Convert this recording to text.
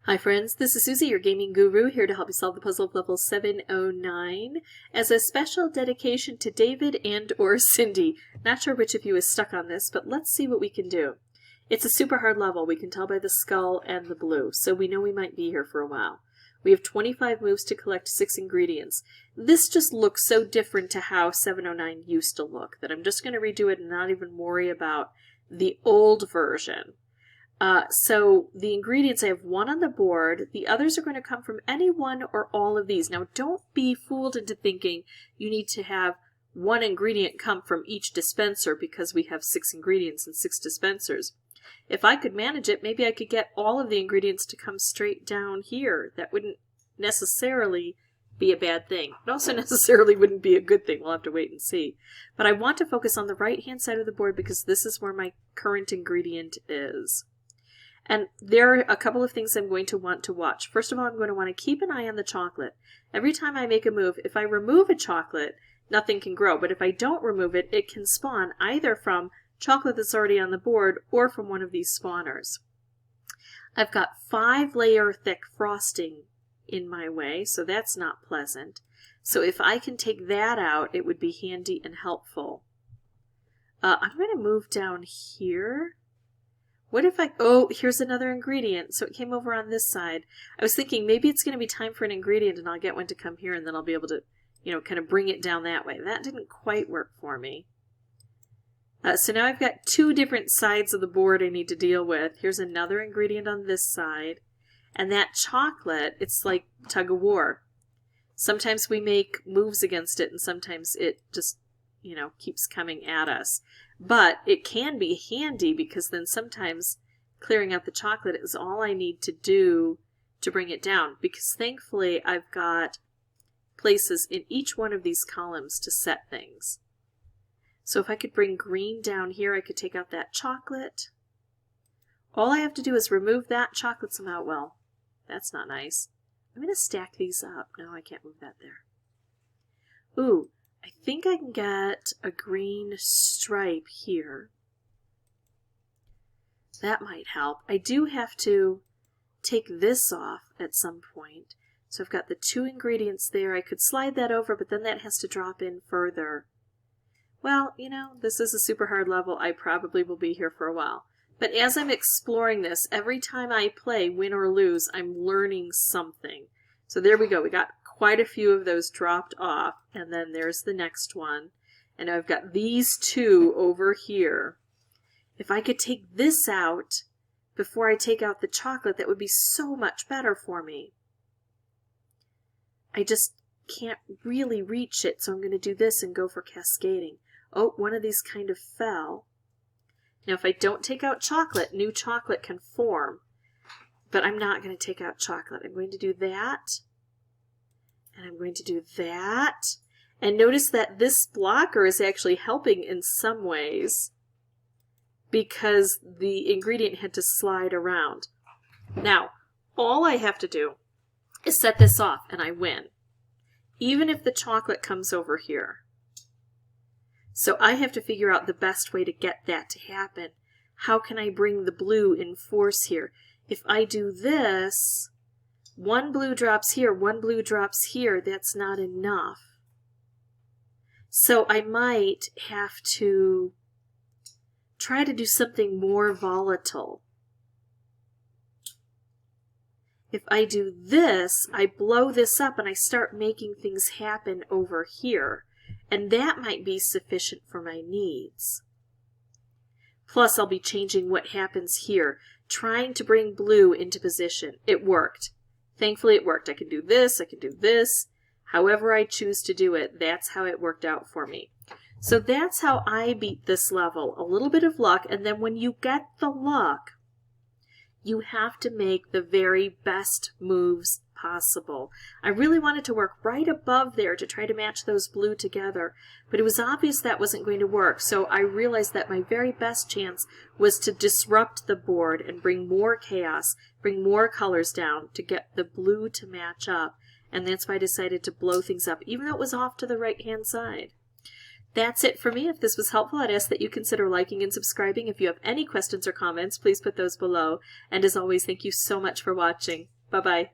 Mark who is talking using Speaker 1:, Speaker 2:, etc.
Speaker 1: Hi friends, this is Susie, your gaming guru, here to help you solve the puzzle of level 709 as a special dedication to David and or Cindy. Not sure which of you is stuck on this, but let's see what we can do. It's a super hard level, we can tell by the skull and the blue, so we know we might be here for a while. We have 25 moves to collect 6 ingredients. This just looks so different to how 709 used to look that I'm just going to redo it and not even worry about the old version. So the ingredients, I have 1 on the board. The others are going to come from any one or all of these. Now don't be fooled into thinking you need to have 1 ingredient come from each dispenser because we have 6 ingredients and 6 dispensers. If I could manage it, maybe I could get all of the ingredients to come straight down here. That wouldn't necessarily be a bad thing. It also necessarily wouldn't be a good thing. We'll have to wait and see. But I want to focus on the right-hand side of the board because this is where my current ingredient is. And there are a couple of things I'm going to want to watch. First of all, I'm going to want to keep an eye on the chocolate. Every time I make a move, if I remove a chocolate, nothing can grow. But if I don't remove it, it can spawn either from chocolate that's already on the board or from one of these spawners. I've got 5-layer thick frosting in my way, so that's not pleasant. So if I can take that out, it would be handy and helpful. I'm going to move down here. What if oh, here's another ingredient. So it came over on this side. I was thinking maybe it's going to be time for an ingredient and I'll get one to come here and then I'll be able to, kind of bring it down that way. That didn't quite work for me. So now I've got 2 different sides of the board I need to deal with. Here's another ingredient on this side. And that chocolate, it's like tug of war. Sometimes we make moves against it and sometimes it just, keeps coming at us. But it can be handy because then sometimes clearing out the chocolate is all I need to do to bring it down. Because thankfully I've got places in each one of these columns to set things. So if I could bring green down here, I could take out that chocolate. All I have to do is remove that chocolate somehow. Well, that's not nice. I'm going to stack these up. No, I can't move that there. Ooh. I think I can get a green stripe here. That might help. I do have to take this off at some point. So I've got the 2 ingredients there. I could slide that over, but then that has to drop in further. Well, this is a super hard level. I probably will be here for a while. But as I'm exploring this, every time I play, win or lose, I'm learning something. So there we go. We got quite a few of those dropped off, and then there's the next one. And I've got these 2 over here. If I could take this out before I take out the chocolate, that would be so much better for me. I just can't really reach it, so I'm going to do this and go for cascading. Oh, one of these kind of fell. Now if I don't take out chocolate, new chocolate can form. But I'm not going to take out chocolate. I'm going to do that. And I'm going to do that. And notice that this blocker is actually helping in some ways because the ingredient had to slide around. Now, all I have to do is set this off and I win. Even if the chocolate comes over here. So I have to figure out the best way to get that to happen. How can I bring the blue in force here? If I do this, 1 blue drops here, 1 blue drops here, that's not enough. So I might have to try to do something more volatile. If I do this, I blow this up and I start making things happen over here. And that might be sufficient for my needs. Plus I'll be changing what happens here, trying to bring blue into position. It worked. Thankfully it worked. I can do this, I can do this. However I choose to do it, that's how it worked out for me. So that's how I beat this level. A little bit of luck, and then when you get the luck, you have to make the very best moves possible. I really wanted to work right above there to try to match those blue together, but it was obvious that wasn't going to work, so I realized that my very best chance was to disrupt the board and bring more chaos, bring more colors down to get the blue to match up, and that's why I decided to blow things up, even though it was off to the right-hand side. That's it for me. If this was helpful, I'd ask that you consider liking and subscribing. If you have any questions or comments, please put those below. And as always, thank you so much for watching. Bye-bye.